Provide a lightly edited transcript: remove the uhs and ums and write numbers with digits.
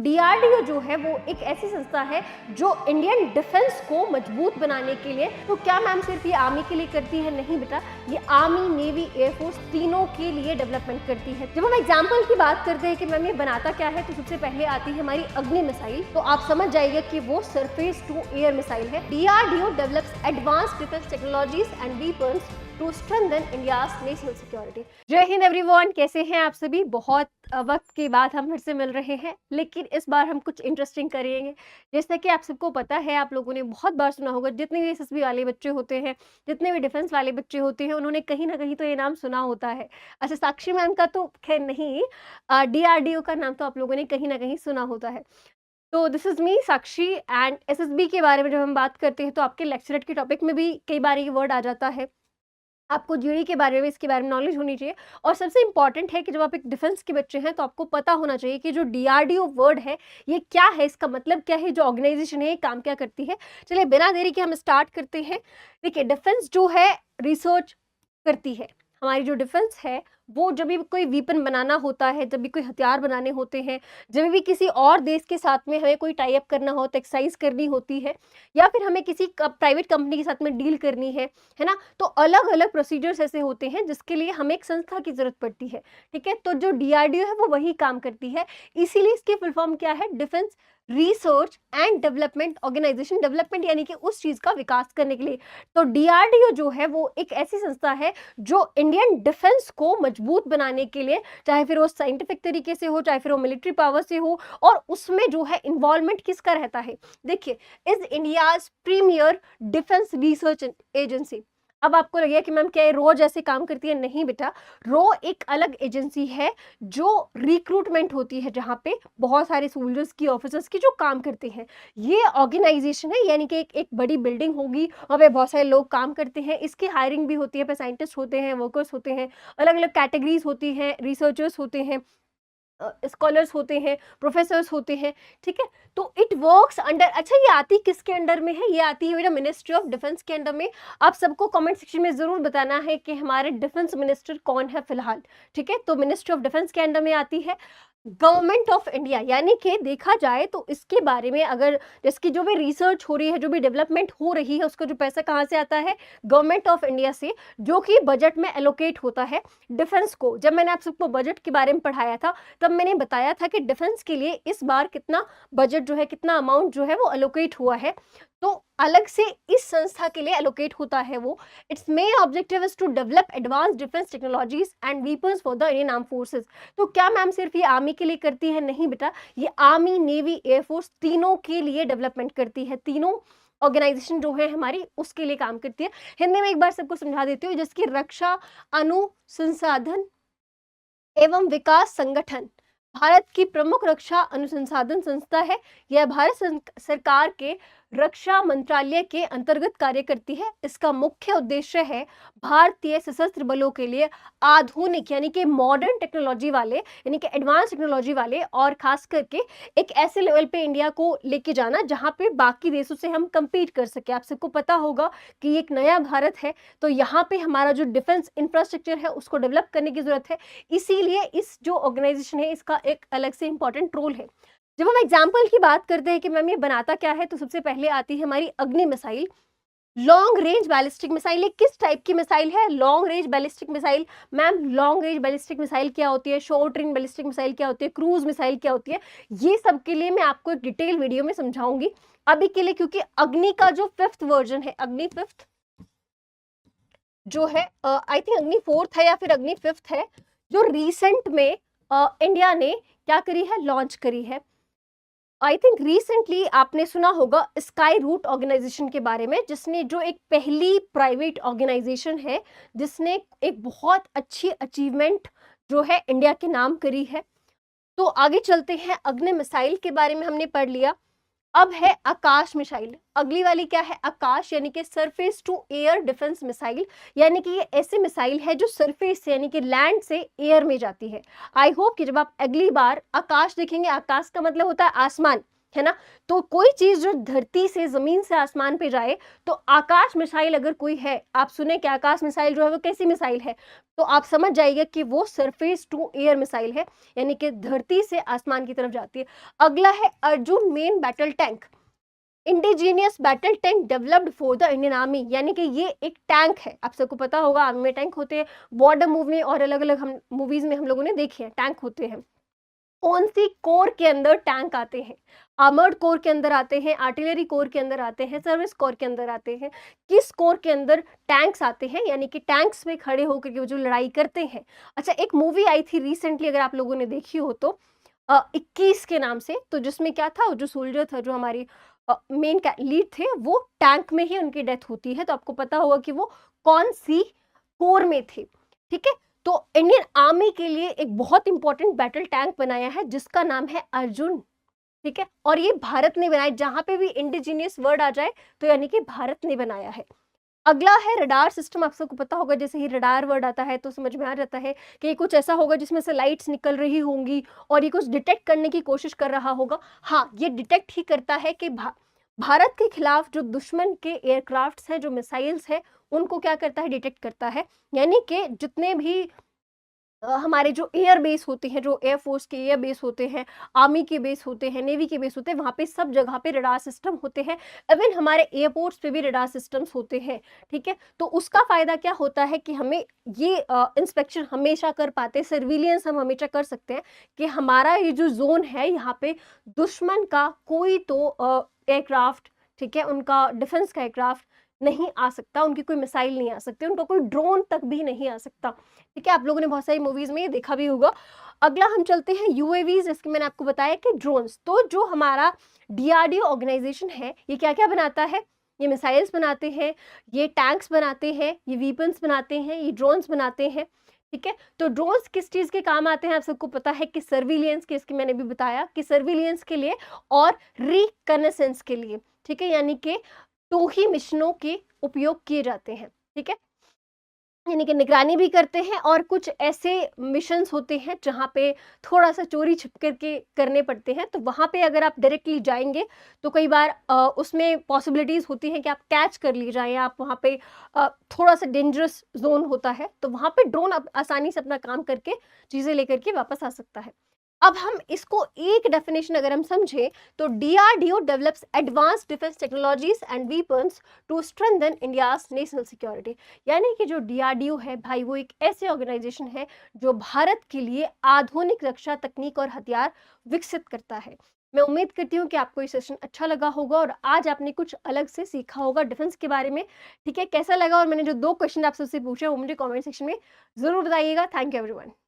DRDO जो है वो एक ऐसी संस्था है जो इंडियन डिफेंस को मजबूत बनाने के लिए, तो क्या मैम सिर्फ ये आर्मी के लिए करती है? नहीं बेटा, ये आर्मी, नेवी, एयरफोर्स तीनों के लिए डेवलपमेंट करती है। जब हम एग्जाम्पल की बात करते हैं कि मैम ये बनाता क्या है, तो सबसे पहले आती है हमारी अग्नि मिसाइल। तो आप समझ जाइए कि वो सरफेस टू एयर मिसाइल है। DRDO develops advanced defence technologies and weapons to strengthen India's national security. जय हिंद एवरीवन, कैसे हैं आप सभी? बहुत वक्त के बाद हम फिर से मिल रहे हैं, लेकिन इस बार हम कुछ इंटरेस्टिंग करेंगे। जैसे कि आप सबको पता है, आप लोगों ने बहुत बार सुना होगा, जितने भी एसएसबी वाले बच्चे होते हैं, जितने भी डिफेंस वाले बच्चे होते हैं, उन्होंने कहीं ना कहीं तो ये नाम सुना होता है। अच्छा, साक्षी मैम का तो खैर नहीं, डीआरडीओ का नाम तो आप लोगों ने कहीं ना कहीं सुना होता है। तो this is me Sakshi, and SSB के बारे में जब हम बात करते हैं तो आपके लेक्चरेट के टॉपिक में भी कई बार ये वर्ड आ जाता है। आपको जीडी के बारे में, इसके बारे में नॉलेज होनी चाहिए। और सबसे इंपॉर्टेंट है कि जब आप एक डिफेंस के बच्चे हैं तो आपको पता होना चाहिए कि जो डीआरडीओ वर्ड है ये क्या है, इसका मतलब क्या है, जो ऑर्गेनाइजेशन है ये काम क्या करती है। चलिए बिना देरी के हम स्टार्ट करते हैं। देखिए, डिफेंस जो है रिसर्च करती है। हमारी जो डिफेंस है वो जब भी कोई वीपन बनाना होता है, जब भी कोई हथियार बनाने होते हैं, जब भी किसी और देश के साथ में हमें कोई टाई अप करना हो, तो एक्सरसाइज करनी होती है, या फिर हमें किसी प्राइवेट कंपनी के साथ में डील करनी है ना, तो अलग अलग प्रोसीजर्स ऐसे होते हैं जिसके लिए हमें एक संस्था की जरूरत पड़ती है। ठीक है, तो जो डीआरडीओ है वो वही काम करती है। इसीलिए इसकी फुल फॉर्म क्या है? Defence research and development organisation. Development यानी कि उस चीज का विकास करने के लिए। तो डीआरडीओ जो है वो एक ऐसी संस्था है जो इंडियन डिफेंस को मजबूत बनाने के लिए, चाहे फिर वो साइंटिफिक तरीके से हो, चाहे फिर वो मिलिट्री पावर से हो, और उसमें जो है इन्वॉल्वमेंट किसका रहता है? देखिए, is India's premier defence research agency. अब आपको लगेगा कि मैम क्या ये रोज ऐसे काम करती है? नहीं बेटा, रो एक अलग एजेंसी है जो रिक्रूटमेंट होती है, जहाँ पे बहुत सारे सोल्जर्स की, ऑफिसर्स की जो काम करते हैं। ये ऑर्गेनाइजेशन है, यानी कि एक बड़ी बिल्डिंग होगी, वहाँ पे बहुत सारे लोग काम करते हैं, इसकी हायरिंग भी होती है, पे साइंटिस्ट होते हैं, वर्कर्स होते हैं, अलग अलग कैटेगरीज होती हैं, रिसर्चर्स होते हैं, स्कॉलर्स होते हैं, प्रोफेसर्स होते हैं। ठीक है, तो इट वर्क्स अंडर, अच्छा ये आती किसके अंडर में है? ये आती है बेटा मिनिस्ट्री ऑफ डिफेंस के अंडर में। आप सबको कमेंट सेक्शन में जरूर बताना है कि हमारे डिफेंस मिनिस्टर कौन है फिलहाल। ठीक है, तो मिनिस्ट्री ऑफ डिफेंस के अंडर में आती है गवर्नमेंट ऑफ इंडिया। यानी कि देखा जाए तो इसके बारे में, अगर जिसकी जो भी रिसर्च हो रही है, जो भी डेवलपमेंट हो रही है, उसका जो पैसा कहाँ से आता है? गवर्नमेंट ऑफ इंडिया से, जो कि बजट में एलोकेट होता है डिफेंस को। जब मैंने आप सबको बजट के बारे में पढ़ाया था, तब मैंने बताया था कि डिफेंस के लिए इस बार कितना बजट जो है, कितना अमाउंट जो है वो एलोकेट हुआ है। तो अलग से इस संस्था के लिए एलोकेट होता है वो। Its main objective is to develop advance defence technologies and weapons for the Indian arm forces. तो क्या मैम सिर्फ ये आर्मी के लिए करती है? नहीं बेटा, ये आर्मी, नेवी, एयरफोर्स तीनों के लिए डेवलपमेंट करती है। तीनों ऑर्गेनाइजेशन जो है हमारी उसके लिए काम करती है। हिंदी में एक बार सबको समझा देती हूँ, जिसकी रक्षा अनुसंसाधन एवं विकास संगठन भारत की प्रमुख रक्षा अनुसंधान संस्था है। यह भारत सरकार के रक्षा मंत्रालय के अंतर्गत कार्य करती है। इसका मुख्य उद्देश्य है भारतीय सशस्त्र बलों के लिए आधुनिक, यानी कि मॉडर्न टेक्नोलॉजी वाले, यानी कि एडवांस टेक्नोलॉजी वाले, और खास करके एक ऐसे लेवल पे इंडिया को लेके जाना जहां पे बाकी देशों से हम compete कर सके। आप सबको पता होगा कि ये एक नया भारत है, तो यहाँ पे हमारा जो डिफेंस इंफ्रास्ट्रक्चर है उसको डेवलप करने की जरूरत है। इसीलिए इस जो ऑर्गेनाइजेशन है इसका एक अलग से इंपॉर्टेंट रोल है। जब हम एग्जाम्पल की बात करते हैं कि मैम ये बनाता क्या है, तो सबसे पहले आती है हमारी अग्नि missile. Long range ballistic missile. ये किस टाइप की मिसाइल है? Long range ballistic missile. Ma'am long range ballistic missile क्या होती है? शॉर्ट रेंज बैलिस्टिक मिसाइल क्या होती है? क्रूज मिसाइल क्या होती है? ये सब के लिए मैं आपको एक डिटेल वीडियो में समझाऊंगी। अभी के लिए, क्योंकि अग्नि का जो 5th वर्जन है, अग्नि 5th जो है, आई थिंक अग्नि 4th है या फिर अग्नि 5th है, जो रिसेंट में इंडिया ने क्या करी है? लॉन्च करी है। आई थिंक रिसेंटली आपने सुना होगा स्काई रूट ऑर्गेनाइजेशन के बारे में, जिसने, जो एक पहली प्राइवेट ऑर्गेनाइजेशन है जिसने एक बहुत अच्छी अचीवमेंट जो है इंडिया के नाम करी है। तो आगे चलते हैं। अग्नि मिसाइल के बारे में हमने पढ़ लिया। अब है आकाश मिसाइल। अगली वाली क्या है? आकाश, यानी कि surface to air defence missile. यानी कि ये ऐसी मिसाइल है जो सरफेस से, यानी कि लैंड से एयर में जाती है। आई होप कि जब आप अगली बार आकाश देखेंगे, आकाश का मतलब होता है आसमान, है ना। तो कोई चीज जो धरती से, जमीन से आसमान पे जाए, तो आकाश मिसाइल अगर कोई है, आप सुने कि आकाश मिसाइल जो है वो कैसी मिसाइल है, तो आप समझ जाइए कि वो सरफेस टू एयर मिसाइल है, यानी कि धरती से आसमान की तरफ जाती है। अगला है Arjun main battle tank, indigenous battle tank developed for the Indian army, यानी कि ये एक टैंक है। आप सबको पता होगा आर्मी में टैंक होते हैं, बॉर्डर मूवी और अलग अलग हम मूवीज में हम लोगों ने देखे हैं टैंक होते हैं। कौन सी कोर के अंदर टैंक आते हैं? आर्मर्ड कोर के अंदर आते हैं, आर्टिलरी कोर के अंदर आते हैं, सर्विस कोर के अंदर आते हैं। किस कोर के अंदर टैंक्स आते हैं, यानी कि टैंक्स में खड़े होकर के वो जो लड़ाई करते हैं। अच्छा, एक मूवी आई थी रिसेंटली, अगर आप लोगों ने देखी हो तो 21 के नाम से, तो जिसमें क्या था, जो सोल्जर था, जो हमारी मेन लीड थे, वो टैंक में ही उनकी डेथ होती है। तो आपको पता होगा कि वो कौन सी कोर में थे, ठीक है। तो इंडियन आर्मी के लिए एक बहुत इंपॉर्टेंट बैटल टैंक बनाया है जिसका नाम है अर्जुन, ठीक है। और ये भारत ने बनाया, जहां पे भी इंडिजीनियस वर्ड आ जाए तो यानी कि भारत ने बनाया है। अगला है रडार सिस्टम। आप सबको पता होगा, जैसे ही रडार वर्ड आता है तो समझ में आ जाता है कि कुछ ऐसा होगा जिसमें से लाइट्स निकल रही होंगी और ये कुछ डिटेक्ट करने की कोशिश कर रहा होगा। हाँ, ये डिटेक्ट ही करता है कि भारत के खिलाफ जो दुश्मन के एयरक्राफ्ट्स हैं, जो मिसाइल्स हैं, उनको क्या करता है, डिटेक्ट करता है। यानी कि जितने भी हमारे जो एयर बेस होते हैं, जो एयरफोर्स के एयर बेस होते हैं, आर्मी के बेस होते हैं, नेवी के बेस होते हैं, वहाँ पे सब जगह पे रडार सिस्टम होते हैं। इवन हमारे एयरपोर्ट्स पे भी रडार सिस्टम्स होते हैं, ठीक है। तो उसका फायदा क्या होता है कि हमें ये इंस्पेक्शन हमेशा कर पाते, सर्विलियंस हम हमेशा कर सकते हैं कि हमारा ये जो जोन है, यहाँ पे दुश्मन का कोई तो एयरक्राफ्ट, ठीक है, उनका डिफेंस का एयरक्राफ्ट नहीं आ सकता, उनकी कोई मिसाइल नहीं आ सकती, उनका कोई ड्रोन तक भी नहीं आ सकता, ठीक है। आप लोगों ने बहुत सारी मूवीज में ये देखा भी होगा। अगला हम चलते हैं यूएवीज, जिसके मैंने आपको बताया कि ड्रोन्स। तो जो हमारा डीआरडीओ ऑर्गेनाइजेशन है, ये क्या क्या बनाता है, ये मिसाइल्स बनाते हैं, ये टैंक्स बनाते हैं, ये वीपन्स बनाते हैं, ये ड्रोन्स बनाते हैं, ठीक है। तो ड्रोन्स किस चीज के काम आते हैं, आप सबको पता है कि सर्विलियंस के, इसकी मैंने भी बताया कि सर्विलियंस के लिए और रिकनेसेंस के लिए, ठीक है, यानी कि तो ही मिशनों के उपयोग किए जाते हैं, ठीक है। यानी कि निगरानी भी करते हैं और कुछ ऐसे मिशंस होते हैं जहाँ पे थोड़ा सा चोरी छिप करके करने पड़ते हैं, तो वहाँ पे अगर आप डायरेक्टली जाएंगे तो कई बार उसमें पॉसिबिलिटीज होती हैं कि आप कैच कर लिए जाएं, आप वहाँ पे थोड़ा सा डेंजरस जोन होता है, तो वहाँ पे ड्रोन आसानी से अपना काम करके चीज़ें लेकर के वापस आ सकता है। अब हम इसको एक डेफिनेशन अगर हम समझें तो DRDO develops advance defence technologies and weapons to strengthen India's national security. यानी कि जो डीआरडीओ है भाई, वो एक ऐसे ऑर्गेनाइजेशन है जो भारत के लिए आधुनिक रक्षा तकनीक और हथियार विकसित करता है। मैं उम्मीद करती हूँ कि आपको ये सेशन अच्छा लगा होगा और आज आपने कुछ अलग से सीखा होगा डिफेंस के बारे में, ठीक है। कैसा लगा और मैंने जो 2 क्वेश्चन आप सबसे पूछे वो मुझे कमेंट सेक्शन में जरूर बताइएगा। Thank you everyone.